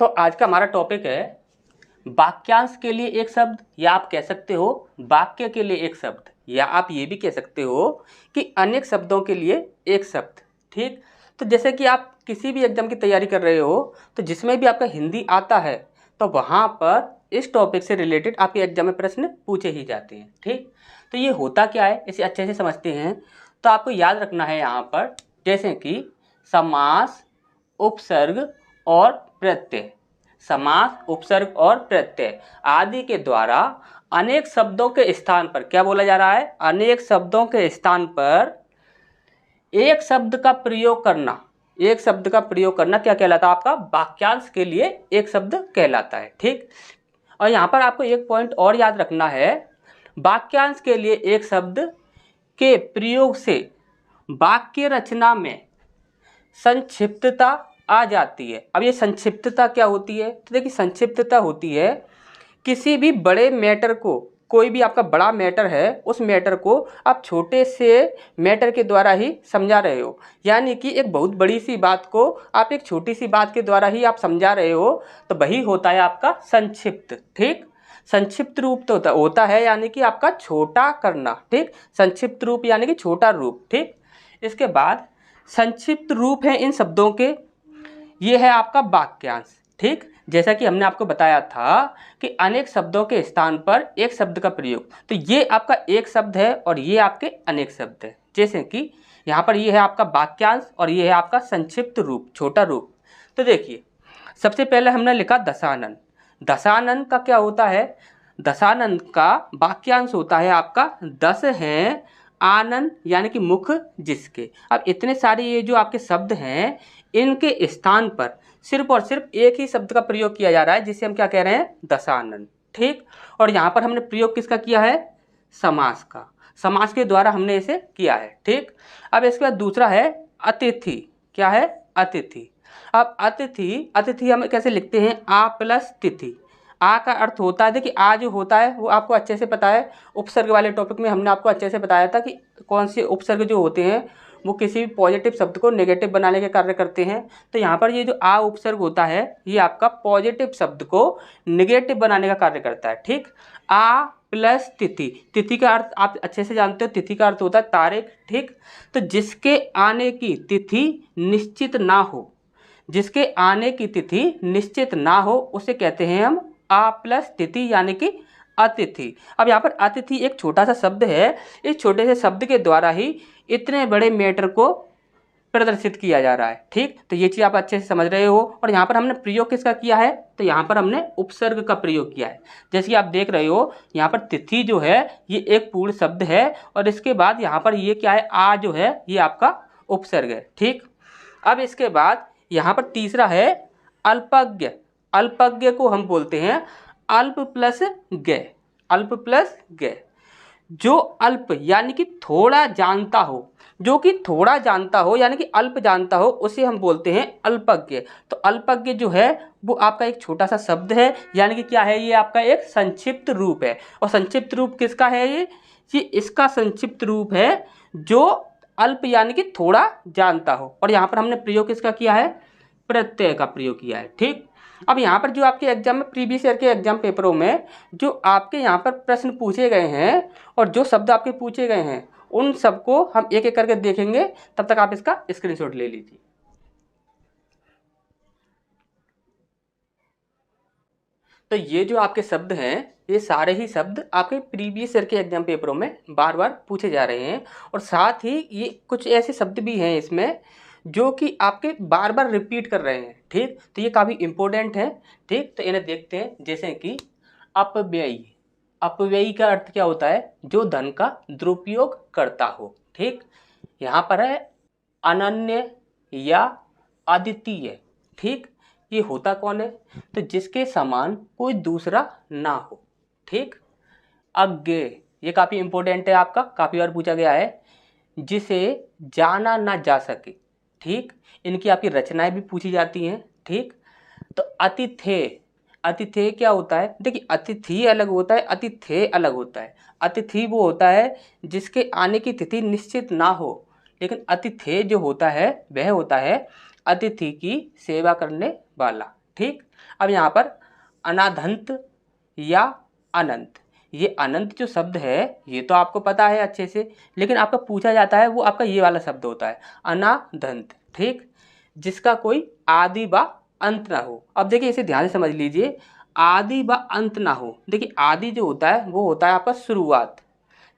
तो आज का हमारा टॉपिक है वाक्यांश के लिए एक शब्द, या आप कह सकते हो वाक्य के लिए एक शब्द, या आप ये भी कह सकते हो कि अनेक शब्दों के लिए एक शब्द। ठीक, तो जैसे कि आप किसी भी एग्जाम की तैयारी कर रहे हो तो जिसमें भी आपका हिंदी आता है तो वहाँ पर इस टॉपिक से रिलेटेड आपके एग्जाम में प्रश्न पूछे ही जाते हैं। ठीक, तो ये होता क्या है इसे अच्छे से समझते हैं। तो आपको याद रखना है यहाँ पर जैसे कि समास, उपसर्ग और प्रत्यय। समास, उपसर्ग और प्रत्यय आदि के द्वारा अनेक शब्दों के स्थान पर क्या बोला जा रहा है, अनेक शब्दों के स्थान पर एक शब्द का प्रयोग करना। एक शब्द का प्रयोग करना क्या कहलाता है, आपका वाक्यांश के लिए एक शब्द कहलाता है। ठीक, और यहाँ पर आपको एक पॉइंट और याद रखना है, वाक्यांश के लिए एक शब्द के प्रयोग से वाक्य रचना में संक्षिप्तता आ जाती है। अब ये संक्षिप्तता क्या होती है, तो देखिए संक्षिप्तता होती है किसी भी बड़े मैटर को, कोई भी आपका बड़ा मैटर है उस मैटर को आप छोटे से मैटर के द्वारा ही समझा रहे हो, यानी कि एक बहुत बड़ी सी बात को आप एक छोटी सी बात के द्वारा ही आप समझा रहे हो, तो वही होता है आपका संक्षिप्त। ठीक, संक्षिप्त रूप तो होता है यानी कि आपका छोटा करना। ठीक, संक्षिप्त रूप यानी कि छोटा रूप। ठीक, इसके बाद संक्षिप्त रूप है इन शब्दों के, ये है आपका वाक्यांश। ठीक, जैसा कि हमने आपको बताया था कि अनेक शब्दों के स्थान पर एक शब्द का प्रयोग, तो ये आपका एक शब्द है और ये आपके अनेक शब्द है। जैसे कि यहाँ पर ये है आपका वाक्यांश और ये है आपका संक्षिप्त रूप, छोटा रूप। तो देखिए सबसे पहले हमने लिखा दशानन। दशानन का क्या होता है, दशानन का वाक्यांश होता है आपका दस है आनंद यानी कि मुख जिसके। अब इतने सारे ये जो आपके शब्द हैं इनके स्थान पर सिर्फ और सिर्फ एक ही शब्द का प्रयोग किया जा रहा है जिसे हम क्या कह रहे हैं, दशानन। ठीक, और यहाँ पर हमने प्रयोग किसका किया है, समास का, समास के द्वारा हमने इसे किया है। ठीक, अब इसके बाद दूसरा है अतिथि। क्या है, अतिथि। अब अतिथि, अतिथि हम कैसे लिखते हैं, आ प्लस तिथि। आ का अर्थ होता है, देखिए आ जो होता है वो आपको अच्छे से पता है, उपसर्ग वाले टॉपिक में हमने आपको अच्छे से बताया था कि कौन से उपसर्ग जो होते हैं वो किसी भी पॉजिटिव शब्द को नेगेटिव बनाने के कार्य करते हैं। तो यहाँ पर ये जो आ उपसर्ग होता है ये आपका पॉजिटिव शब्द को नेगेटिव बनाने का कार्य करता है। ठीक, आ प्लस तिथि। तिथि का अर्थ आप अच्छे से जानते हो, तिथि का अर्थ होता है तारीख। ठीक, तो जिसके आने की तिथि निश्चित ना हो, जिसके आने की तिथि निश्चित ना हो उसे कहते हैं हम आ प्लस तिथि यानी कि अतिथि। अब यहाँ पर अतिथि एक छोटा सा शब्द है, इस छोटे से शब्द के द्वारा ही इतने बड़े मैटर को प्रदर्शित किया जा रहा है। ठीक, तो ये चीज़ आप अच्छे से समझ रहे हो। और यहाँ पर हमने प्रयोग किसका किया है, तो यहाँ पर हमने उपसर्ग का प्रयोग किया है। जैसे कि आप देख रहे हो यहाँ पर तिथि जो है ये एक पूर्ण शब्द है और इसके बाद यहाँ पर ये क्या है, आ जो है ये आपका उपसर्ग है। ठीक, अब इसके बाद यहाँ पर तीसरा है अल्पज्ञ। अल्पज्ञ को हम बोलते हैं अल्प प्लस ज्ञ। अल्प प्लस ज्ञ, जो अल्प यानी कि थोड़ा जानता हो, जो कि थोड़ा जानता हो यानी कि अल्प जानता हो उसे हम बोलते हैं अल्पज्ञ। तो अल्पज्ञ जो है वो आपका एक छोटा सा शब्द है, यानी कि क्या है, ये आपका एक संक्षिप्त रूप है। और संक्षिप्त रूप किसका है, ये इसका संक्षिप्त रूप है जो अल्प यानी कि थोड़ा जानता हो। और यहाँ पर हमने प्रयोग किसका किया है, प्रत्यय का प्रयोग किया है। ठीक, अब यहाँ पर जो आपके एग्जाम में प्रीवियस ईयर के एग्जाम पेपरों में जो आपके यहाँ पर प्रश्न पूछे गए हैं और जो शब्द आपके पूछे गए हैं उन सबको हम एक एक करके देखेंगे, तब तक आप इसका स्क्रीनशॉट ले लीजिए। तो ये जो आपके शब्द हैं ये सारे ही शब्द आपके प्रीवियस ईयर के एग्जाम पेपरों में बार बार पूछे जा रहे हैं, और साथ ही ये कुछ ऐसे शब्द भी हैं इसमें जो कि आपके बार बार रिपीट कर रहे हैं। ठीक, तो ये काफ़ी इंपॉर्टेंट है। ठीक, तो इन्हें देखते हैं। जैसे कि अपव्ययी। अपव्ययी का अर्थ क्या होता है, जो धन का दुरुपयोग करता हो। ठीक, यहाँ पर है अनन्य या अद्वितीय। ठीक, ये होता कौन है, तो जिसके समान कोई दूसरा ना हो। ठीक, अज्ञ, ये काफ़ी इंपॉर्टेंट है, आपका काफ़ी बार पूछा गया है, जिसे जाना ना जा सके। ठीक, इनकी आपकी रचनाएं भी पूछी जाती हैं। ठीक, तो अतिथेय। अतिथेय क्या होता है, देखिए अतिथि अलग होता है, अतिथेय अलग होता है। अतिथि वो होता है जिसके आने की तिथि निश्चित ना हो, लेकिन अतिथेय जो होता है वह होता है अतिथि की सेवा करने वाला। ठीक। अब यहाँ पर अनादंत या अनंत, ये अनंत जो शब्द है ये तो आपको पता है अच्छे से, लेकिन आपका पूछा जाता है वो आपका ये वाला शब्द होता है अनादंत, ठीक, जिसका कोई आदि व अंत ना हो। अब देखिए इसे ध्यान से समझ लीजिए, आदि व अंत ना हो। देखिए आदि जो होता है वो होता है आपका शुरुआत,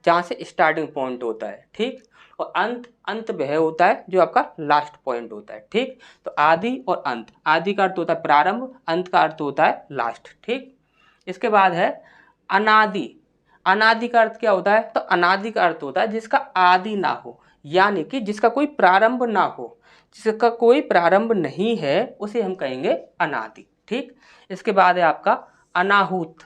जहाँ से स्टार्टिंग पॉइंट होता है, ठीक, और अंत, अंत वह होता है जो आपका लास्ट पॉइंट होता है, ठीक। तो आदि और अंत, आदि का अर्थ होता है प्रारंभ, अंत का अर्थ होता है लास्ट, ठीक। इसके बाद है अनादि। अनादि का अर्थ क्या होता है? तो अनादि का अर्थ होता है जिसका आदि ना हो, यानी कि जिसका कोई प्रारंभ ना हो, जिसका कोई प्रारंभ नहीं है उसे हम कहेंगे अनादि, ठीक। इसके बाद है आपका अनाहूत।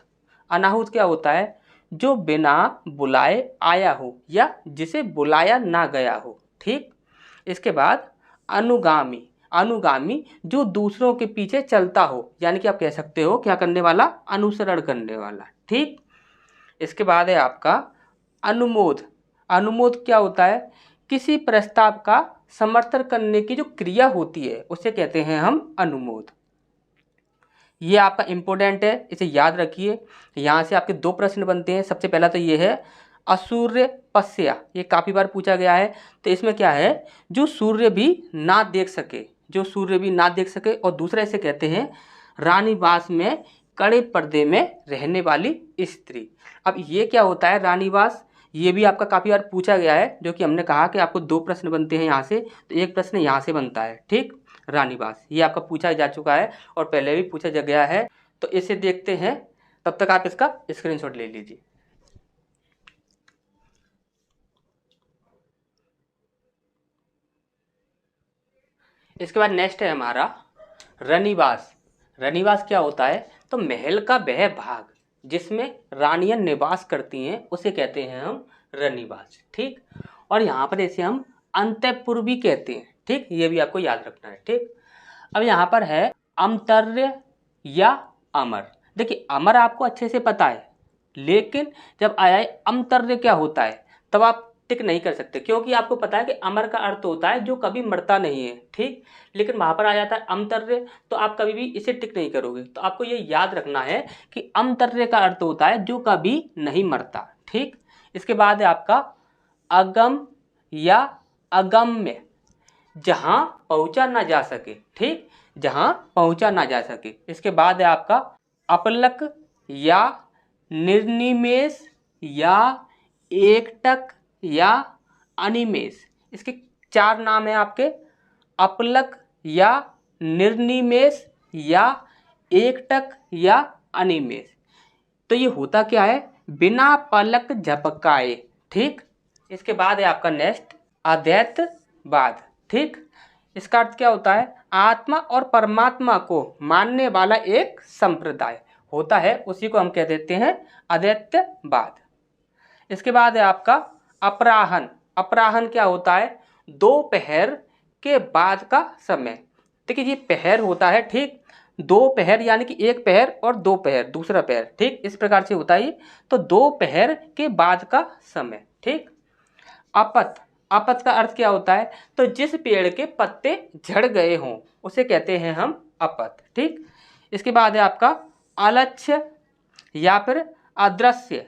अनाहूत क्या होता है? जो बिना बुलाए आया हो या जिसे बुलाया ना गया हो, ठीक। इसके बाद अनुगामी। अनुगामी जो दूसरों के पीछे चलता हो, यानी कि आप कह सकते हो क्या करने वाला? अनुसरण करने वाला, ठीक। इसके बाद है आपका अनुमोद। अनुमोद क्या होता है? किसी प्रस्ताव का समर्थन करने की जो क्रिया होती है उसे कहते हैं हम अनुमोद। ये आपका इम्पोर्टेंट है, इसे याद रखिए। यहाँ से आपके दो प्रश्न बनते हैं। सबसे पहला तो ये है असूर्य पश्या, ये काफ़ी बार पूछा गया है। तो इसमें क्या है? जो सूर्य भी ना देख सके, जो सूर्य भी ना देख सके। और दूसरा इसे कहते हैं रानीवास में कड़े पर्दे में रहने वाली स्त्री। अब ये क्या होता है रानीवास? ये भी आपका काफ़ी बार पूछा गया है, जो कि हमने कहा कि आपको दो प्रश्न बनते हैं यहाँ से, तो एक प्रश्न यहाँ से बनता है, ठीक। रानीवास ये आपका पूछा जा चुका है और पहले भी पूछा जा गया है, तो इसे देखते हैं। तब तक आप इसका स्क्रीनशॉट ले लीजिए। इसके बाद नेक्स्ट है हमारा रनिवास। रनिवास क्या होता है? तो महल का वह भाग जिसमें रानियां निवास करती हैं उसे कहते हैं हम रनिवास, ठीक। और यहाँ पर इसे हम अंतःपुर भी कहते हैं, ठीक। ये भी आपको याद रखना है, ठीक। अब यहाँ पर है अमर्त्य या अमर। देखिए अमर आपको अच्छे से पता है, लेकिन जब आया है अमर्त्य क्या होता है तब आप टिक नहीं कर सकते, क्योंकि आपको पता है कि अमर का अर्थ होता है जो कभी मरता नहीं है, ठीक। लेकिन वहाँ पर आ जाता है अमर्त्य, तो आप कभी भी इसे टिक नहीं करोगे। तो आपको ये याद रखना है कि अमर्त्य का अर्थ होता है जो कभी नहीं मरता, ठीक। इसके बाद है आपका अगम या अगम्य, जहाँ पहुँचा ना जा सके, ठीक, जहाँ पहुँचा ना जा सके। इसके बाद है आपका अपलक या निर्निमेष या एकटक या अनिमेष। इसके चार नाम हैं आपके, अपलक या निर्निमेष या एकटक या अनिमेष। तो ये होता क्या है? बिना पलक झपकाए, ठीक। इसके बाद है आपका नेक्स्ट अद्वैतवाद, ठीक। इसका अर्थ क्या होता है? आत्मा और परमात्मा को मानने वाला एक संप्रदाय होता है, उसी को हम कह देते हैं अद्वैतवाद। इसके बाद है आपका अपराहन। अपराहन क्या होता है? दोपहर के बाद का समय। देखिए ये पहर होता है, ठीक, दो पहर यानी कि एक पहर और दो पहर दूसरा पहर, ठीक, इस प्रकार से होता है। तो दोपहर के बाद का समय, ठीक। अपत। अपत का अर्थ क्या होता है? तो जिस पेड़ के पत्ते झड़ गए हों उसे कहते हैं हम अपत, ठीक। इसके बाद है आपका अलक्ष्य या फिर अदृश्य।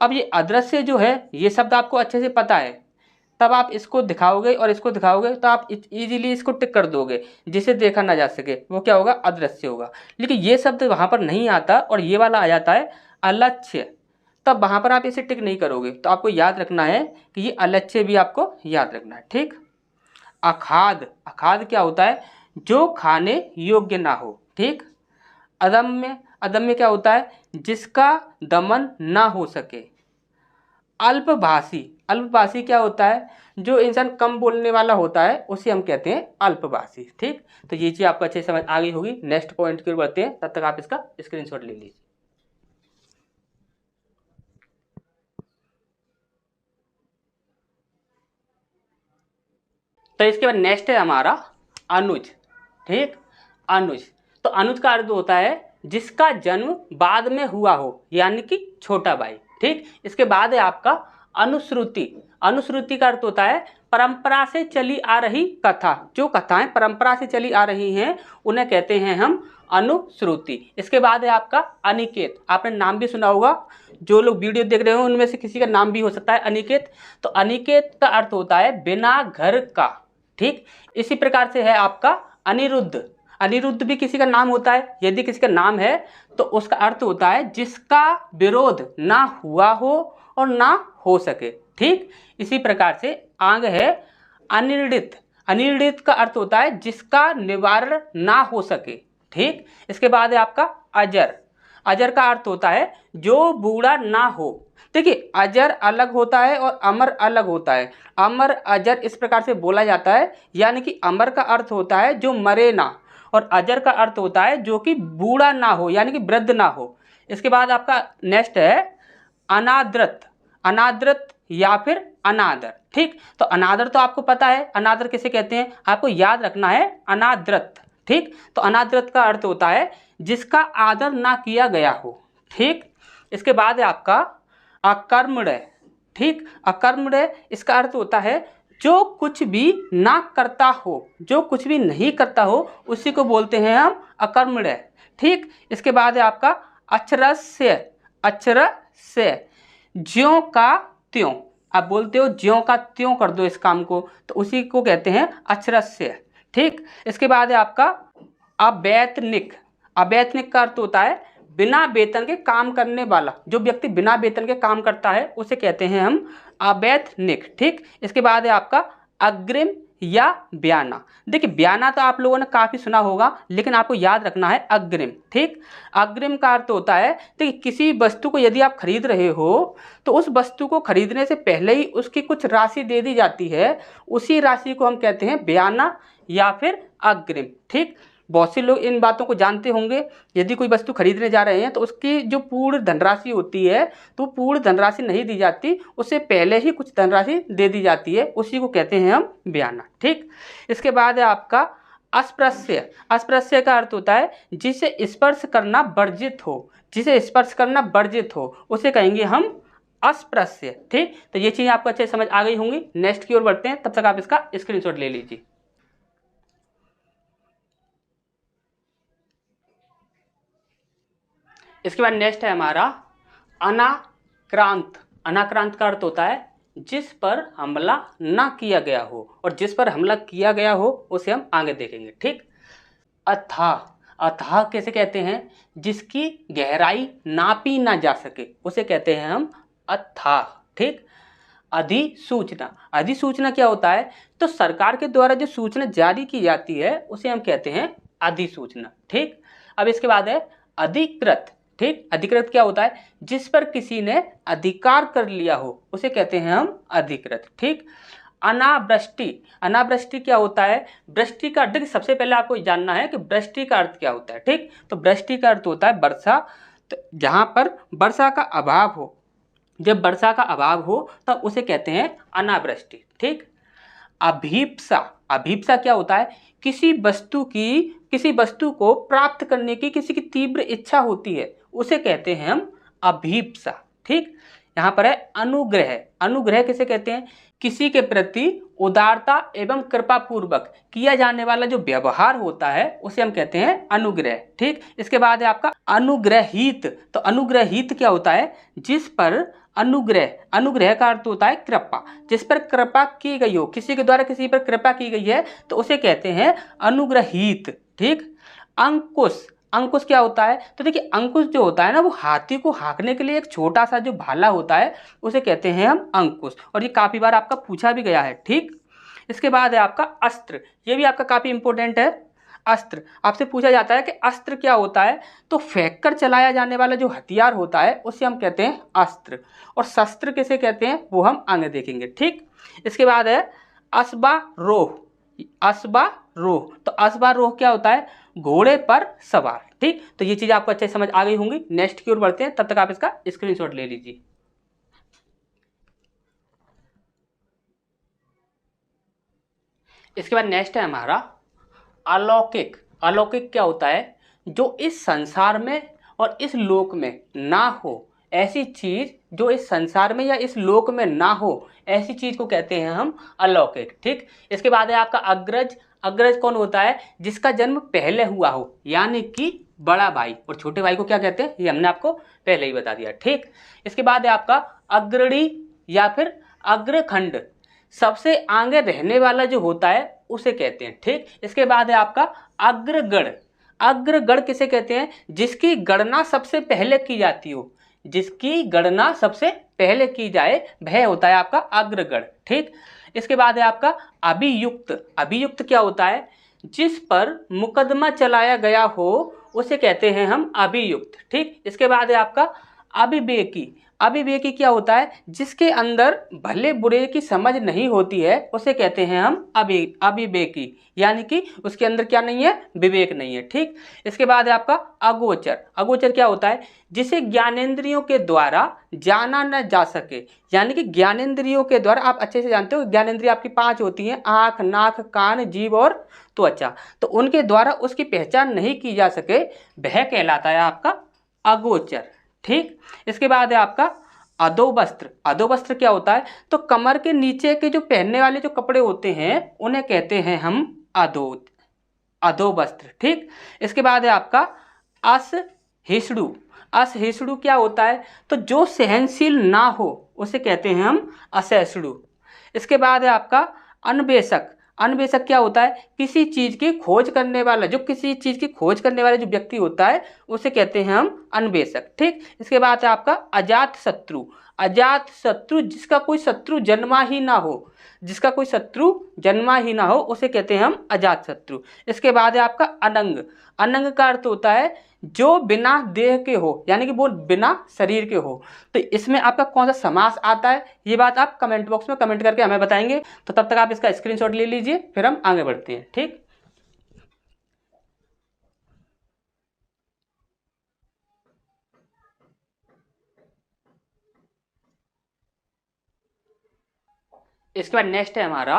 अब ये अदृश्य जो है ये शब्द आपको अच्छे से पता है, तब आप इसको दिखाओगे और इसको दिखाओगे तो आप इजीली इसको टिक कर दोगे, जिसे देखा ना जा सके वो क्या होगा? अदृश्य होगा। लेकिन ये शब्द वहाँ पर नहीं आता और ये वाला आ जाता है अलक्ष्य, तब वहाँ पर आप इसे टिक नहीं करोगे। तो आपको याद रखना है कि ये अलक्ष्य भी आपको याद रखना है, ठीक। अखाद। अखाद क्या होता है? जो खाने योग्य ना हो, ठीक। अदम्य। अदम्य क्या होता है? जिसका दमन ना हो सके। अल्पभाषी। अल्पभाषी क्या होता है? जो इंसान कम बोलने वाला होता है उसे हम कहते हैं अल्पभाषी, ठीक। तो ये चीज़ आपको अच्छे समझ आ गई होगी। नेक्स्ट पॉइंट की ओर बढ़ते हैं, तब तक आप इसका स्क्रीनशॉट ले लीजिए। तो इसके बाद नेक्स्ट है हमारा अनुज, ठीक। अनुज। तो अनुज का अर्थ होता है जिसका जन्म बाद में हुआ हो, यानी कि छोटा भाई, ठीक। इसके बाद है आपका अनुश्रुति। अनुश्रुति का अर्थ होता है परंपरा से चली आ रही कथा। जो कथाएं परंपरा से चली आ रही हैं उन्हें कहते हैं हम अनुश्रुति। इसके बाद है आपका अनिकेत, आपने नाम भी सुना होगा, जो लोग वीडियो देख रहे हो उनमें से किसी का नाम भी हो सकता है अनिकेत। तो अनिकेत का अर्थ होता है बिना घर का, ठीक। इसी प्रकार से है आपका अनिरुद्ध, अनिरुद्ध भी किसी का नाम होता है। यदि किसी का नाम है तो उसका अर्थ होता है जिसका विरोध ना हुआ हो और ना हो सके, ठीक। इसी प्रकार से आगे है अनिर्णित, अनिर्णित का अर्थ होता है जिसका निवारण ना हो सके, ठीक। इसके बाद है आपका अजर, अजर का अर्थ होता है जो बूढ़ा ना हो। देखिए अजर अलग होता है और अमर अलग होता है। अमर अजर इस प्रकार से बोला जाता है, यानी कि अमर का अर्थ होता है जो मरे ना, और अजर का अर्थ होता है जो कि बूढ़ा ना हो, यानी कि वृद्ध ना हो। इसके बाद आपका नेक्स्ट है अनादृत, अनादृत या फिर अनादर, ठीक। तो अनादर तो आपको पता है, अनादर किसे कहते हैं, आपको याद रखना है अनादृत, ठीक। तो अनादृत का अर्थ होता है जिसका आदर ना किया गया हो, ठीक। इसके बाद है आपका अकर्मण्य, ठीक। अकर्मण्य इसका अर्थ होता है जो कुछ भी ना करता हो, जो कुछ भी नहीं करता हो उसी को बोलते हैं हम अकर्मण्य, ठीक। इसके बाद है आपका अक्षरस्य, अक्षरस्य ज्यों का त्यों, आप बोलते हो ज्यों का त्यों कर दो इस काम को, तो उसी को कहते हैं अक्षरस्य, ठीक। इसके बाद है आपका अवैतनिक, अवैतनिक का अर्थ होता है बिना वेतन के काम करने वाला, जो व्यक्ति बिना वेतन के काम करता है उसे कहते हैं हम अवैतनिक, ठीक। इसके बाद है आपका अग्रिम या ब्याना। देखिए ब्याना तो आप लोगों ने काफ़ी सुना होगा, लेकिन आपको याद रखना है अग्रिम, ठीक। अग्रिम का अर्थ होता है देखिए किसी वस्तु को यदि आप खरीद रहे हो तो उस वस्तु को खरीदने से पहले ही उसकी कुछ राशि दे दी जाती है, उसी राशि को हम कहते हैं ब्याना या फिर अग्रिम, ठीक। बहुत से लोग इन बातों को जानते होंगे। यदि कोई वस्तु खरीदने जा रहे हैं तो उसकी जो पूर्ण धनराशि होती है तो पूर्ण धनराशि नहीं दी जाती, उससे पहले ही कुछ धनराशि दे दी जाती है, उसी को कहते हैं हम ब्याना, ठीक। इसके बाद है आपका अस्पृश्य, अस्पृश्य का अर्थ होता है जिसे स्पर्श करना वर्जित हो, जिसे स्पर्श करना वर्जित हो उसे कहेंगे हम अस्पृश्य, ठीक। तो ये चीज़ आपको अच्छे समझ आ गई होंगी। नेक्स्ट की ओर बढ़ते हैं, तब तक आप इसका स्क्रीनशॉट ले लीजिए। इसके बाद नेक्स्ट है हमारा अनाक्रांत। अनाक्रांत का अर्थ होता है जिस पर हमला ना किया गया हो, और जिस पर हमला किया गया हो उसे हम आगे देखेंगे, ठीक। अथाह, अथाह कैसे कहते हैं, जिसकी गहराई नापी ना जा सके उसे कहते हैं हम अथाह, ठीक। अधिसूचना, अधिसूचना क्या होता है, तो सरकार के द्वारा जो सूचना जारी की जाती है उसे हम कहते हैं अधिसूचना, ठीक। अब इसके बाद है अधिकृत, ठीक। अधिकृत क्या होता है, जिस पर किसी ने अधिकार कर लिया हो उसे कहते हैं हम अधिकृत, ठीक। अनावृष्टि, अनावृष्टि क्या होता है, वृष्टि का अर्थ, सबसे पहले आपको जानना है कि वृष्टि का अर्थ क्या होता है, ठीक। तो वृष्टि का अर्थ होता है वर्षा, तो जहाँ पर वर्षा का अभाव हो, जब वर्षा का अभाव हो तब उसे कहते हैं अनावृष्टि, ठीक। अभीप्सा, अभीप्सा क्या होता है, किसी वस्तु को प्राप्त करने की किसी की तीव्र इच्छा होती है उसे कहते हैं हम अभीप्सा, ठीक। यहाँ पर है अनुग्रह, अनुग्रह किसे कहते हैं, किसी के प्रति उदारता एवं कृपापूर्वक किया जाने वाला जो व्यवहार होता है उसे हम कहते हैं अनुग्रह, ठीक। इसके बाद है आपका अनुग्रहित। तो अनुग्रहित क्या होता है, जिस पर अनुग्रह, अनुग्रह का अर्थ होता है कृपा, जिस पर कृपा की गई हो, किसी के द्वारा किसी पर कृपा की गई है तो उसे कहते हैं अनुग्रहित, ठीक। अंकुश, अंकुश क्या होता है, तो देखिए अंकुश जो होता है ना, वो हाथी को हाँकने के लिए एक छोटा सा जो भाला होता है उसे कहते हैं हम अंकुश, और ये काफ़ी बार आपका पूछा भी गया है, ठीक। इसके बाद है आपका अस्त्र, ये भी आपका काफ़ी इंपॉर्टेंट है। अस्त्र, आपसे पूछा जाता है कि अस्त्र क्या होता है, तो फेंक कर चलाया जाने वाला जो हथियार होता है उसे हम कहते हैं अस्त्र, और शस्त्र किसे कहते हैं वो हम आगे देखेंगे, ठीक। इसके बाद है अश्वारोह, अश्वारोह, तो अश्वारोह क्या होता है, घोड़े पर सवार, ठीक। तो ये चीज़ आपको अच्छे समझ आ गई होंगी। नेक्स्ट की ओर बढ़ते हैं, तब तक आप इसका स्क्रीनशॉट ले लीजिए। इसके बाद नेक्स्ट है हमारा अलौकिक। अलौकिक क्या होता है, जो इस संसार में और इस लोक में ना हो, ऐसी चीज जो इस संसार में या इस लोक में ना हो, ऐसी चीज को कहते हैं हम अलौकिक, ठीक। इसके बाद है आपका अग्रज, अग्रज कौन होता है? जिसका जन्म पहले हुआ हो, यानी कि बड़ा भाई। और छोटे भाई को क्या कहते हैं? ये हमने आपको पहले ही बता दिया। ठीक, इसके बाद है आपका अग्रणी या फिर अग्रखंड, सबसे आगे रहने वाला जो होता है उसे कहते हैं। ठीक, इसके बाद है आपका अग्रगण। अग्रगण किसे कहते हैं? जिसकी गणना सबसे पहले की जाती हो, जिसकी गणना सबसे पहले की जाए वह होता है आपका अग्रगण। ठीक, इसके बाद है आपका अभियुक्त। अभियुक्त क्या होता है? जिस पर मुकदमा चलाया गया हो उसे कहते हैं हम अभियुक्त। ठीक, इसके बाद है आपका अविवेकी। अविवेकी क्या होता है? जिसके अंदर भले बुरे की समझ नहीं होती है उसे कहते हैं हम अविवेकी, यानी कि उसके अंदर क्या नहीं है? विवेक नहीं है। ठीक, इसके बाद है आपका अगोचर। अगोचर क्या होता है? जिसे ज्ञानेंद्रियों के द्वारा जाना न जा सके, यानी कि ज्ञानेंद्रियों के द्वारा, आप अच्छे से जानते हो ज्ञानेंद्रिय आपकी 5 होती हैं, आँख, नाक, कान, जीभ और त्वचा, तो उनके द्वारा उसकी पहचान नहीं की जा सके वह कहलाता है आपका अगोचर। ठीक, इसके बाद है आपका अधोवस्त्र। अधोवस्त्र क्या होता है? तो कमर के नीचे के जो पहनने वाले जो कपड़े होते हैं उन्हें कहते हैं हम अधोवस्त्र। ठीक, इसके बाद है आपका असहिष्णु। असहिष्णु क्या होता है? तो जो सहनशील ना हो उसे कहते हैं हम असहिष्णु। इसके बाद है आपका अन्वेषक। अन्वेषक क्या होता है? किसी चीज की खोज करने वाला, जो किसी चीज की खोज करने वाला जो व्यक्ति होता है उसे कहते हैं हम अन्वेषक। ठीक, इसके बाद है आपका अजात शत्रु। अजात शत्रु, जिसका कोई शत्रु जन्मा ही ना हो, जिसका कोई शत्रु जन्मा ही ना हो उसे कहते हैं हम अजात शत्रु। इसके बाद है आपका अनंग। अनंग का अर्थ होता है जो बिना देह के हो, यानी कि वो बिना शरीर के हो। तो इसमें आपका कौन सा समास आता है ये बात आप कमेंट बॉक्स में कमेंट करके हमें बताएंगे। तो तब तक आप इसका स्क्रीनशॉट ले लीजिए, फिर हम आगे बढ़ते हैं। ठीक, इसके बाद नेक्स्ट है हमारा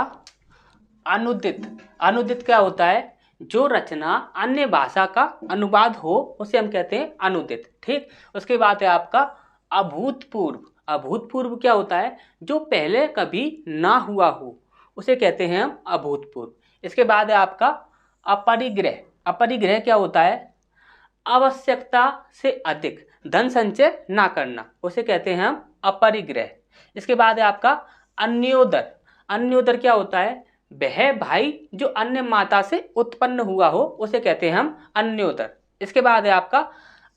अनुदित। अनुदित क्या होता है? जो रचना अन्य भाषा का अनुवाद हो उसे हम कहते हैं अनुदित। ठीक, उसके बाद है आपका अभूतपूर्व। अभूतपूर्व क्या होता है? जो पहले कभी ना हुआ हो उसे कहते हैं हम अभूतपूर्व। इसके बाद है आपका अपरिग्रह। अपरिग्रह क्या होता है? आवश्यकता से अधिक धन संचय ना करना, उसे कहते हैं हम अपरिग्रह। इसके बाद है आपका अन्योदर। अन्योदर क्या होता है? वह भाई जो अन्य माता से उत्पन्न हुआ हो उसे कहते हैं हम अन्योदर। इसके बाद है आपका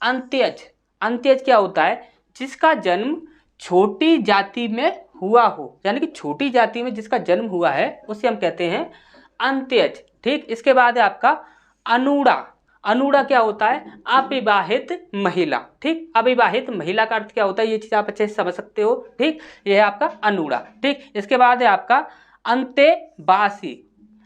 अंत्यज। अंत्यज क्या होता है? जिसका जन्म छोटी जाति में हुआ हो, यानी कि छोटी जाति में जिसका जन्म हुआ है उसे हम कहते हैं अंत्यज। ठीक, इसके बाद है आपका अनुड़ा। अनुड़ा क्या होता है? अविवाहित महिला। ठीक, अविवाहित महिला का अर्थ क्या होता है ये चीज आप अच्छे से समझ सकते हो। ठीक, यह है आपका अनुड़ा। ठीक, इसके बाद है आपका अंतेवासी।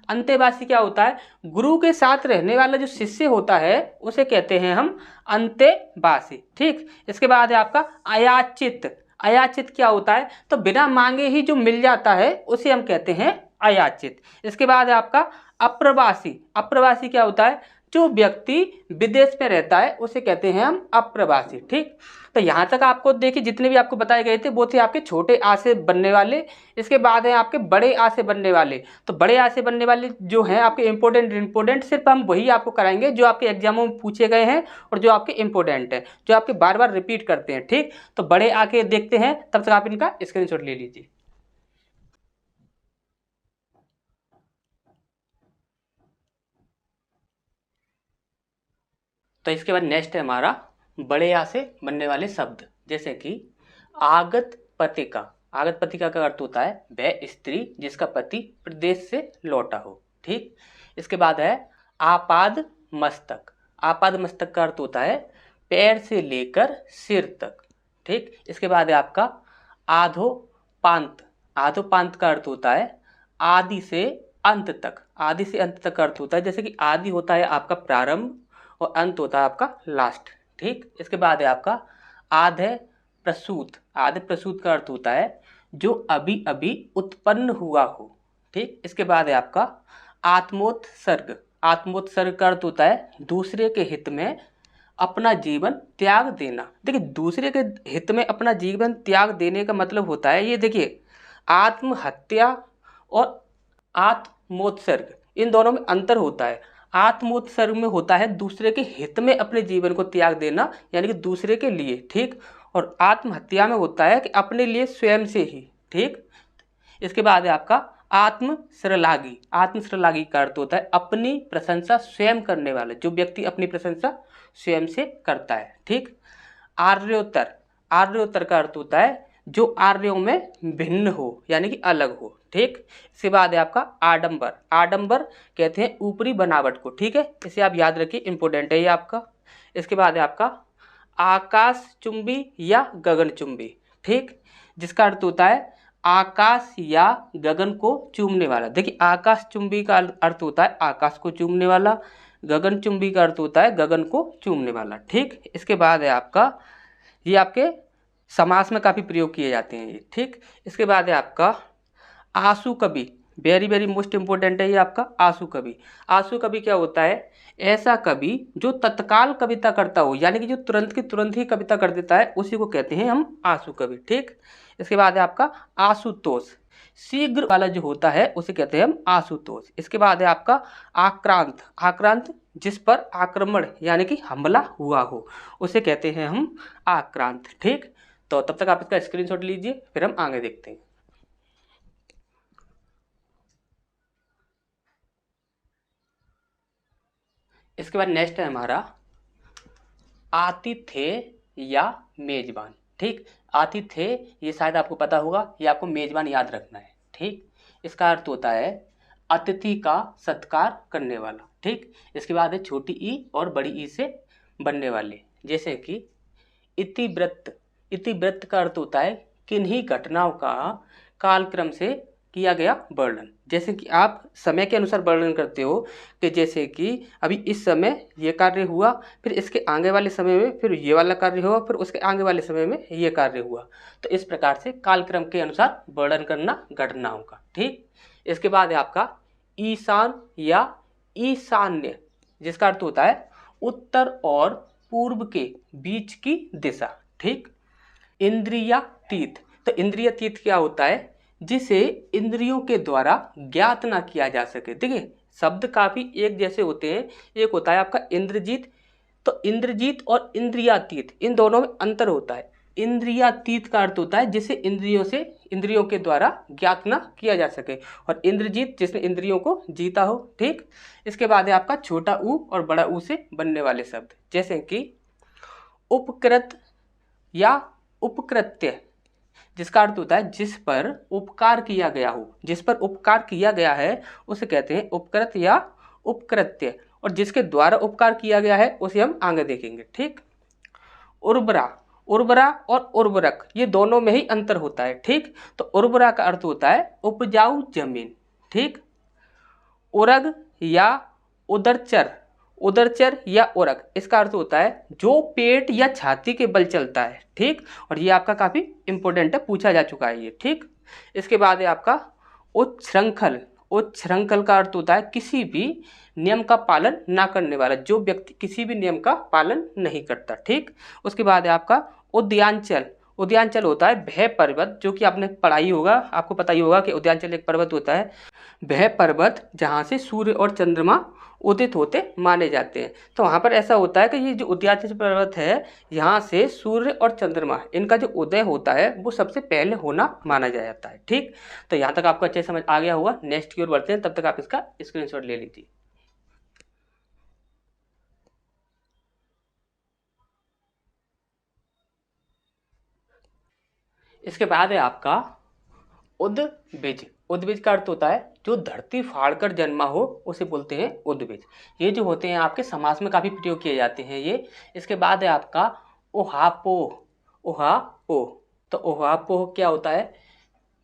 अंतेवासी क्या होता है? गुरु के साथ रहने वाला जो शिष्य होता है उसे कहते हैं हम अंतेवासी। ठीक, इसके बाद है आपका अयाचित। अयाचित क्या होता है? तो बिना मांगे ही जो मिल जाता है उसे हम कहते हैं अयाचित। इसके बाद है आपका अप्रवासी। अप्रवासी क्या होता है? जो व्यक्ति विदेश में रहता है उसे कहते हैं हम अप्रवासी। ठीक, तो यहाँ तक आपको देखिए जितने भी आपको बताए गए थे वो थे आपके छोटे आ से बनने वाले। इसके बाद है आपके बड़े आ से बनने वाले। तो बड़े आ से बनने वाले जो हैं आपके इंपॉर्टेंट सिर्फ हम वही आपको कराएंगे जो आपके एग्जामों में पूछे गए हैं और जो आपके इंपॉर्टेंट हैं, जो आपके बार बार रिपीट करते हैं। ठीक, तो बड़े आ के देखते हैं, तब तक आप इनका स्क्रीनशॉट ले लीजिए। तो इसके बाद नेक्स्ट है हमारा बड़े आ से बनने वाले शब्द, जैसे कि आगत पतिका। आगत पतिका का अर्थ होता है वह स्त्री जिसका पति प्रदेश से लौटा हो। ठीक, इसके बाद है आपाद मस्तक। आपाद मस्तक का अर्थ होता है पैर से लेकर सिर तक। ठीक, इसके बाद है आपका आधोपांत। आधोपांत का अर्थ होता है आदि से अंत तक। आदि से अंत तक का अर्थ होता है जैसे कि आदि होता है आपका प्रारंभ और अंत होता है आपका लास्ट। ठीक, इसके बाद है आपका आधे प्रसूत। आधे प्रसूत का अर्थ होता है जो अभी अभी उत्पन्न हुआ हो। ठीक, इसके बाद है आपका आत्मोत्सर्ग। आत्मोत्सर्ग का अर्थ होता है दूसरे के हित में अपना जीवन त्याग देना। देखिए दूसरे के हित में अपना जीवन त्याग देने का मतलब होता है, ये देखिए आत्महत्या और आत्मोत्सर्ग इन दोनों में अंतर होता है। आत्मोत्सर्ग में होता है दूसरे के हित में अपने जीवन को त्याग देना, यानी कि दूसरे के लिए, ठीक। और आत्महत्या में होता है कि अपने लिए स्वयं से ही, ठीक। इसके बाद है आपका आत्मश्लाघी। आत्मश्लाघी का अर्थ होता है अपनी प्रशंसा स्वयं करने वाला, जो व्यक्ति अपनी प्रशंसा स्वयं से करता है, ठीक। आर्योत्तर। आर्योत्तर का अर्थ होता है जो आर्यों में भिन्न हो, यानी कि अलग हो, ठीक। इसके बाद है आपका आडंबर। आडंबर कहते हैं ऊपरी बनावट को, ठीक है, इसे आप याद रखिए, इंपॉर्टेंट है ये आपका। इसके बाद है आपका आकाश चुंबी या गगन चुंबी, ठीक, जिसका अर्थ होता है आकाश या गगन को चूमने वाला। देखिए आकाश चुंबी का अर्थ होता है आकाश को चूमने वाला, गगन चुंबी का अर्थ होता है गगन को चूमने वाला, ठीक। इसके बाद है आपका, ये आपके समास में काफ़ी प्रयोग किए जाते हैं ये, ठीक। इसके बाद है आपका आंसू कवि। वेरी वेरी मोस्ट इंपॉर्टेंट है ये आपका आंसू कवि। आंसू कवि क्या होता है? ऐसा कवि जो तत्काल कविता करता हो, यानी कि जो तुरंत की तुरंत ही कविता कर देता है, उसी को कहते हैं हम आंसू कवि, ठीक। इसके बाद है आपका आशुतोष। शीघ्र वाला जो होता है उसे कहते हैं हम आशुतोष। इसके बाद है आपका आक्रांत। आक्रांत जिस पर आक्रमण यानी कि हमला हुआ हो, उसे कहते हैं हम आक्रांत, ठीक। तो तब तक आप इसका स्क्रीनशॉट लीजिए, फिर हम आगे देखते हैं। इसके बाद नेक्स्ट है हमारा आतिथ्य या मेजबान, ठीक। आतिथ्य ये शायद आपको पता होगा, ये आपको मेजबान याद रखना है, ठीक। इसका अर्थ होता है अतिथि का सत्कार करने वाला, ठीक। इसके बाद है छोटी ई और बड़ी ई से बनने वाले, जैसे कि इतिवृत्त। इतिवृत्त का अर्थ होता है किन्हीं घटनाओं का कालक्रम से किया गया वर्णन। जैसे कि आप समय के अनुसार वर्णन करते हो कि जैसे कि अभी इस समय ये कार्य हुआ, फिर इसके आगे वाले समय में फिर ये वाला कार्य हुआ, फिर उसके आगे वाले समय में ये कार्य हुआ। तो इस प्रकार से कालक्रम के अनुसार वर्णन करना घटनाओं का, ठीक। इसके बाद है आपका ईशान या ईशान्य, जिसका अर्थ होता है उत्तर और पूर्व के बीच की दिशा, ठीक। इंद्रियातीत। तो इंद्रियातीत क्या होता है? जिसे इंद्रियों के द्वारा ज्ञात ना किया जा सके। देखिए शब्द काफी एक जैसे होते हैं। एक होता है आपका इंद्रजीत, तो इंद्रजीत और इंद्रियातीत इन दोनों में अंतर होता है। इंद्रियातीत का अर्थ होता है जिसे इंद्रियों के द्वारा ज्ञात ना किया जा सके, और इंद्रजीत जिसने इंद्रियों को जीता हो, ठीक। इसके बाद है आपका छोटा ऊ और बड़ा ऊ से बनने वाले शब्द, जैसे कि उपकृत या उपकृत्य, जिसका अर्थ होता है जिस पर उपकार किया गया हो। जिस पर उपकार किया गया है उसे कहते हैं उपकृत या उपकृत्य, और जिसके द्वारा उपकार किया गया है उसे हम आगे देखेंगे, ठीक। उर्वरा। उर्वरा और उर्वरक ये दोनों में ही अंतर होता है, ठीक। तो उर्वरा का अर्थ होता है उपजाऊ जमीन, ठीक। उरग या उदरचर। उदरचर या उरग इसका अर्थ होता है जो पेट या छाती के बल चलता है, ठीक। और ये आपका काफी इंपॉर्टेंट है, पूछा जा चुका है ये, ठीक। इसके बाद है आपका उच्छृंखल। उच्छृंखल का अर्थ होता है किसी भी नियम का पालन ना करने वाला, जो व्यक्ति किसी भी नियम का पालन नहीं करता, ठीक। उसके बाद है आपका उद्यांचल। उद्यांचल होता है भय पर्वत, जो कि आपने पढ़ाई होगा, आपको पता ही होगा कि उद्यांचल एक पर्वत होता है, भय पर्वत जहाँ से सूर्य और चंद्रमा उदित होते माने जाते हैं। तो वहाँ पर ऐसा होता है कि ये जो उद्यांचल पर्वत है, यहाँ से सूर्य और चंद्रमा इनका जो उदय होता है वो सबसे पहले होना माना जाता है, ठीक। तो यहाँ तक आपको अच्छे समझ आ गया होगा। नेक्स्ट की ओर बढ़ते हैं, तब तक आप इसका स्क्रीनशॉट ले लीजिए। इसके बाद है आपका उद्भिज। उद्भिज का अर्थ होता है जो धरती फाड़कर जन्मा हो उसे बोलते हैं उद्भिज। ये जो होते हैं आपके समास में काफी प्रयोग किए जाते हैं ये। इसके बाद है आपका ओहापोह। ओहापोह, तो ओहापोह क्या होता है?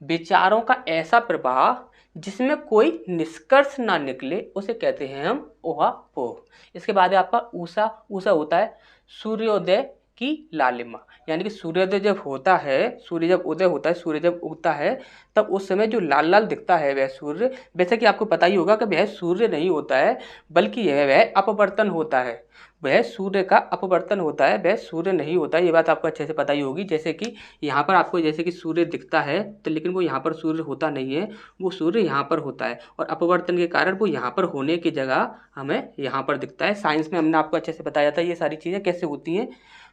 विचारों का ऐसा प्रवाह जिसमें कोई निष्कर्ष ना निकले उसे कहते हैं हम ओहापोह। इसके बाद है आपका ऊषा। ऊषा होता है सूर्योदय की लालिमा, यानी कि सूर्योदय जब होता है, सूर्य जब उदय होता है, सूर्य जब उगता है, तब उस समय जो लाल लाल दिखता है वह सूर्य, वैसे कि आपको पता ही होगा कि वह सूर्य नहीं होता है, बल्कि यह वह अपवर्तन होता है, वह सूर्य का अपवर्तन होता है, वह सूर्य नहीं होता है। ये बात आपको अच्छे से पता ही होगी। जैसे कि यहाँ पर आपको जैसे कि सूर्य दिखता है, तो लेकिन वो यहाँ पर सूर्य होता नहीं है, वो सूर्य यहाँ पर होता है, और अपवर्तन के कारण वो यहाँ पर होने की जगह हमें यहाँ पर दिखता है। साइंस में हमने आपको अच्छे से बताया था ये सारी चीज़ें कैसे होती हैं।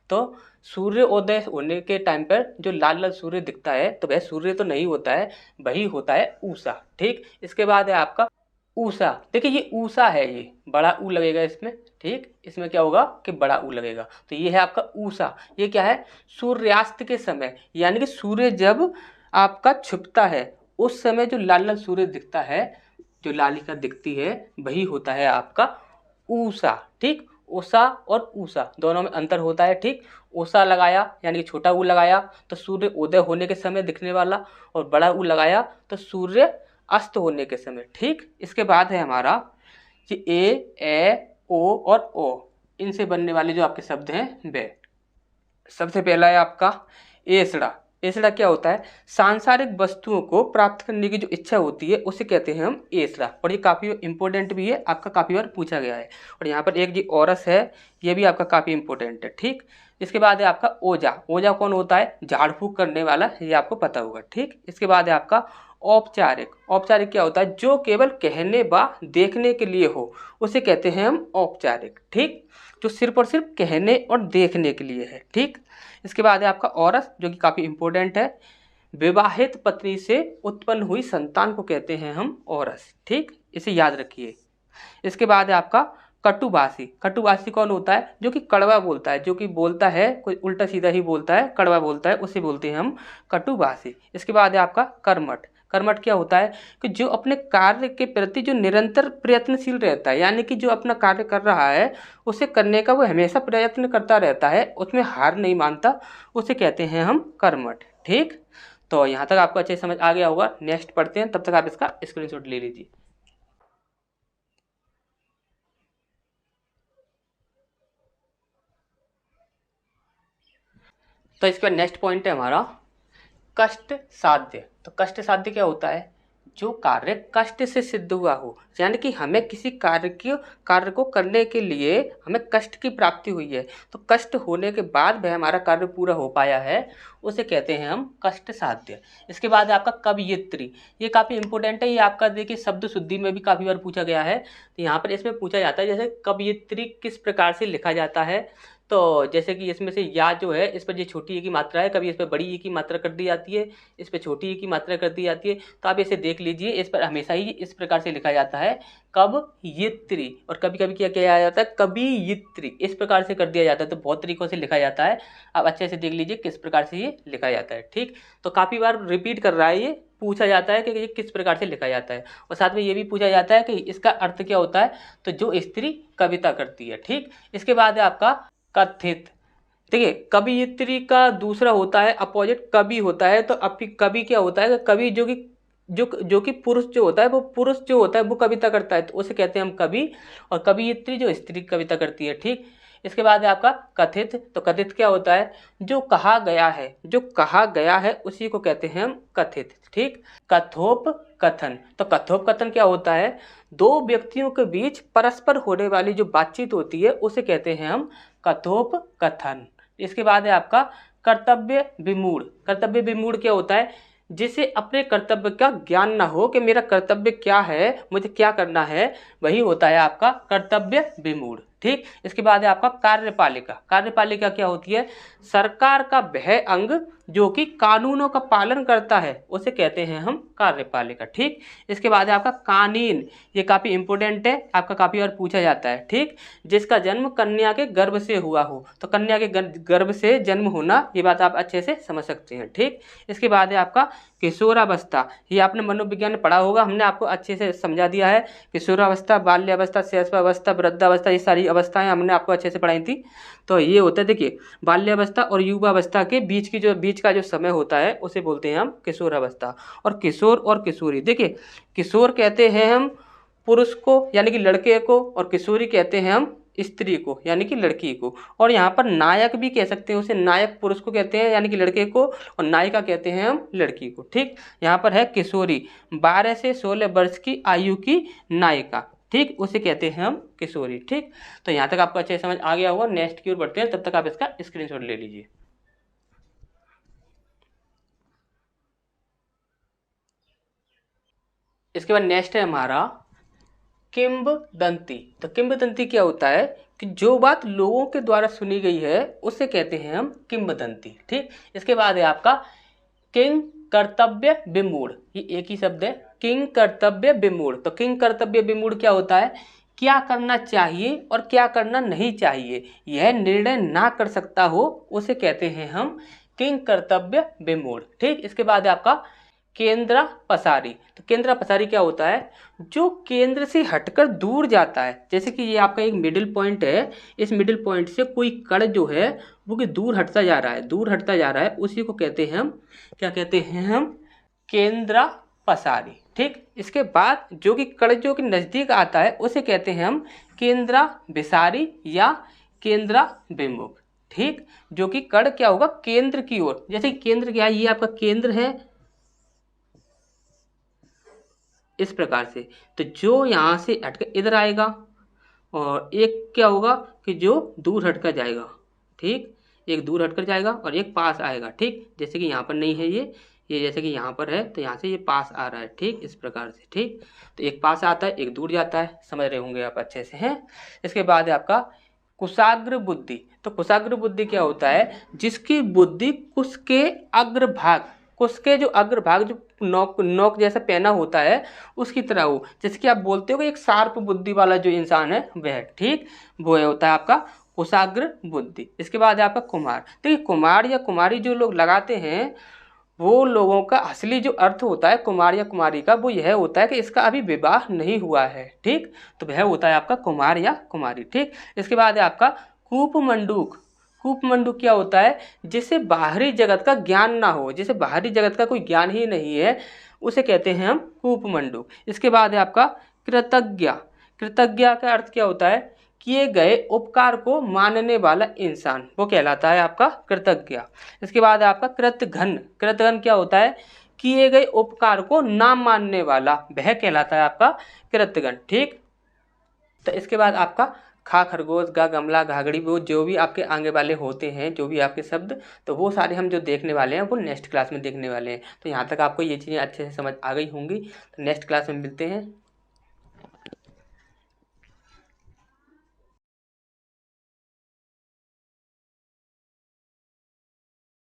तो सूर्योदय होने के टाइम पर जो लाल लाल सूर्य दिखता है, तो वह सूर्य तो नहीं होता है, वही होता है ऊषा। ठीक, इसके बाद है आपका ऊषा। देखिए ये ऊषा है, ये बड़ा ऊ लगेगा इसमें। ठीक, इसमें क्या होगा कि बड़ा ऊ लगेगा, तो ये है आपका ऊषा। ये क्या है, सूर्यास्त के समय, यानी कि सूर्य जब आपका छुपता है उस समय जो लाल लाल सूर्य दिखता है, जो लालिका दिखती है, वही होता है आपका ऊषा। ठीक, उषा और ऊषा दोनों में अंतर होता है। ठीक, उषा लगाया यानी कि छोटा ऊ लगाया तो सूर्य उदय होने के समय दिखने वाला, और बड़ा ऊ लगाया तो सूर्य अस्त होने के समय। ठीक, इसके बाद है हमारा कि ए ओ और ओ, इनसे बनने वाले जो आपके शब्द हैं वे। सबसे पहला है आपका एसड़ा। एसड़ा क्या होता है, सांसारिक वस्तुओं को प्राप्त करने की जो इच्छा होती है उसे कहते हैं हम एसड़ा, और ये काफ़ी इंपॉर्टेंट भी है, आपका काफ़ी बार पूछा गया है। और यहाँ पर एक जी औरस है, ये भी आपका काफ़ी इंपॉर्टेंट है। ठीक, इसके बाद है आपका ओजा। ओजा कौन होता है, झाड़ फूक करने वाला, ये आपको पता होगा। ठीक, इसके बाद है आपका औपचारिक। औपचारिक क्या होता है, जो केवल कहने व देखने के लिए हो उसे कहते हैं हम औपचारिक। ठीक, जो सिर्फ और सिर्फ कहने और देखने के लिए है। ठीक, इसके बाद है आपका औरस, जो कि काफ़ी इंपॉर्टेंट है। विवाहित पत्नी से उत्पन्न हुई संतान को कहते हैं हम औरस। ठीक, इसे याद रखिए। इसके बाद है आपका कटुभाषी। कटुभाषी कौन होता है, जो कि कड़वा बोलता है, जो कि बोलता है कोई उल्टा सीधा ही बोलता है, कड़वा बोलता है, उसे बोलते हैं हम कटुभाषी। इसके बाद है आपका कर्मठ। कर्मठ क्या होता है कि जो अपने कार्य के प्रति जो निरंतर प्रयत्नशील रहता है, यानी कि जो अपना कार्य कर रहा है उसे करने का वो हमेशा प्रयत्न करता रहता है, उसमें हार नहीं मानता, उसे कहते हैं हम कर्मठ। ठीक, तो यहाँ तक आपको अच्छे समझ आ गया होगा। नेक्स्ट पढ़ते हैं, तब तक आप इसका स्क्रीनशॉट ले लीजिए। तो इसका नेक्स्ट पॉइंट है हमारा कष्ट साध्य। तो कष्ट साध्य क्या होता है, जो कार्य कष्ट से सिद्ध हुआ हो, यानी कि हमें किसी कार्य को करने के लिए हमें कष्ट की प्राप्ति हुई है, तो कष्ट होने के बाद वह हमारा कार्य पूरा हो पाया है, उसे कहते हैं हम कष्ट साध्य। इसके बाद है आपका कवयित्री। ये काफ़ी इंपॉर्टेंट है, ये आपका देखिए शब्द शुद्धि में भी काफ़ी बार पूछा गया है। तो यहाँ पर इसमें पूछा जाता है जैसे कवयित्री किस प्रकार से लिखा जाता है। तो जैसे कि इसमें से या जो है, इस पर ये छोटी ई की मात्रा है, कभी इस पर बड़ी ई की मात्रा कर दी जाती है, इस पर छोटी ई की मात्रा कर दी जाती है। तो आप इसे देख लीजिए, इस पर हमेशा ही इस प्रकार से लिखा जाता है कवयित्री, और कभी कभी क्या किया जाता है कवयित्री, इस प्रकार से कर दिया जाता है। तो बहुत तरीकों से लिखा जाता है, आप अच्छे से देख लीजिए किस प्रकार से ये लिखा जाता है। ठीक, तो काफ़ी बार रिपीट कर रहा है, ये पूछा जाता है कि ये किस प्रकार से लिखा जाता है, और साथ में ये भी पूछा जाता है कि इसका अर्थ क्या होता है, तो जो स्त्री कविता करती है। ठीक, इसके बाद है आपका कथित। देखिए कवयित्री का दूसरा होता है अपोजिट कवि होता है। तो अब कवि क्या होता है, कवि जो कि पुरुष जो होता है, वो पुरुष जो होता है वो कविता करता है, तो उसे कहते हैं हम कवि, और कवयित्री जो स्त्री कविता करती है। ठीक, इसके बाद है आपका कथित। तो कथित क्या होता है, जो कहा गया है, जो कहा गया है उसी को कहते हैं हम कथित। ठीक, कथोप कथन। तो कथोप कथन क्या होता है, दो व्यक्तियों के बीच परस्पर होने वाली जो बातचीत होती है उसे कहते हैं हम कथोप कथन। इसके बाद है आपका कर्तव्य विमूढ़। कर्तव्य विमूढ़ क्या होता है, जिसे अपने कर्तव्य का ज्ञान ना हो कि मेरा कर्तव्य क्या है, मुझे क्या करना है, वही होता है आपका कर्तव्य विमूढ़। ठीक, इसके बाद है आपका कार्यपालिका। कार्यपालिका क्या होती है, सरकार का वह अंग जो कि कानूनों का पालन करता है उसे कहते हैं हम कार्यपालिका। ठीक, इसके बाद है आपका कानीन। ये काफ़ी इंपॉर्टेंट है, आपका काफ़ी बार पूछा जाता है। ठीक, जिसका जन्म कन्या के गर्भ से हुआ हो। तो कन्या के गर्भ से जन्म होना, ये बात आप अच्छे से समझ सकते हैं। ठीक, इसके बाद है आपका किशोरावस्था। ये आपने मनोविज्ञान में पढ़ा होगा, हमने आपको अच्छे से समझा दिया है। किशोरावस्था, बाल्यावस्था, शैशवावस्था, वृद्धावस्था, ये सारी अवस्थाएं हमने आपको अच्छे से पढ़ाई थी। तो ये होता है, देखिए बाल्यावस्था और युवावस्था के बीच का जो समय होता है उसे बोलते हैं हम किशोरावस्था। और किशोर और किशोरी, देखिए किशोर कहते हैं हम पुरुष को यानी कि लड़के को, और किशोरी कहते हैं हम स्त्री को यानी कि लड़की को। और यहाँ पर नायक भी कह सकते हैं उसे, नायक पुरुष को कहते हैं यानी कि लड़के को, और नायिका कहते हैं हम लड़की को। ठीक, यहाँ पर है किशोरी, 12 से 16 वर्ष की आयु की नायिका, ठीक, उसे कहते हैं हम किशोरी। ठीक, तो यहाँ तक आपको अच्छे से समझ आ गया होगा। नेक्स्ट की ओर बढ़ते हैं, तब तक आप इसका स्क्रीनशॉट ले लीजिए। इसके बाद नेक्स्ट है हमारा किंवदंती। तो किंवदंती क्या होता है कि जो बात लोगों के द्वारा सुनी गई है उसे कहते हैं हम किंवदंती। ठीक, इसके बाद है आपका किंग कर्तव्य विमूढ़, ये एक ही शब्द है, किंग कर्तव्य विमूढ़। तो किंग कर्तव्य विमूढ़ क्या होता है, क्या करना चाहिए और क्या करना नहीं चाहिए यह निर्णय ना कर सकता हो, उसे कहते हैं हम किंग कर्तव्य विमूढ़। ठीक, इसके बाद है आपका केंद्रा पसारी। तो केंद्रा पसारी क्या होता है, जो केंद्र से हटकर दूर जाता है। जैसे कि ये आपका एक मिडिल पॉइंट है, इस मिडिल पॉइंट से कोई कण जो है वो कि दूर हटता जा रहा है, दूर हटता जा रहा है, उसी को कहते हैं हम, क्या कहते हैं हम, केंद्रा पसारी। ठीक, इसके बाद जो कि कण जो कि नजदीक आता है उसे कहते हैं हम केंद्रा विसारी या केंद्रा विमुख। ठीक, जो कि कण क्या होगा केंद्र की ओर, जैसे केंद्र क्या है, ये आपका केंद्र है इस प्रकार से, तो जो यहाँ से हटकर इधर आएगा, और एक क्या होगा कि जो दूर हटकर जाएगा। ठीक, एक दूर हटकर जाएगा और एक पास आएगा। ठीक, जैसे कि यहाँ पर नहीं है ये जैसे कि यहाँ पर है तो यहाँ से ये पास आ रहा है। ठीक, इस प्रकार से। ठीक, तो एक पास आता है, एक दूर जाता है, समझ रहे होंगे आप अच्छे से हैं। इसके बाद है आपका कुशाग्र बुद्धि। तो कुशाग्र बुद्धि क्या होता है, जिसकी बुद्धि कुश के अग्रभाग, कुश के जो अग्रभाग जो नोक जैसा पहना होता है उसकी तरह हो, जैसे कि आप बोलते हो एक शार्प बुद्धि वाला जो इंसान है वह। ठीक, वो होता है आपका कुशाग्र बुद्धि। इसके बाद है आपका कुमार। देखिए कुमार या कुमारी जो लोग लगाते हैं वो लोगों का असली जो अर्थ होता है कुमार या कुमारी का, वो यह होता है कि इसका अभी विवाह नहीं हुआ है। ठीक, तो वह होता है आपका कुमार या कुमारी। ठीक, इसके बाद है आपका कूपमंडूक। कूपमंडूक क्या होता है, जिसे बाहरी जगत का ज्ञान ना हो, जिसे बाहरी जगत का कोई ज्ञान ही नहीं है, उसे कहते हैं हम कूपमंडूक। इसके बाद है आपका कृतज्ञ। कृतज्ञ का अर्थ क्या होता है, किए गए उपकार को मानने वाला इंसान, वो कहलाता है आपका कृतज्ञ। इसके बाद है आपका कृतघ्न। कृतघ्न क्या होता है, किए गए उपकार को ना मानने वाला, वह कहलाता है आपका कृतघ्न। ठीक, तो इसके बाद आपका खा खरगोश, गा गमला, घाघड़ी, वो जो भी आपके आगे वाले होते हैं, जो भी आपके शब्द, तो वो सारे हम जो देखने वाले हैं वो नेक्स्ट क्लास में देखने वाले हैं। तो यहाँ तक आपको ये चीज़ें अच्छे से समझ आ गई होंगी। तो नेक्स्ट क्लास में मिलते हैं।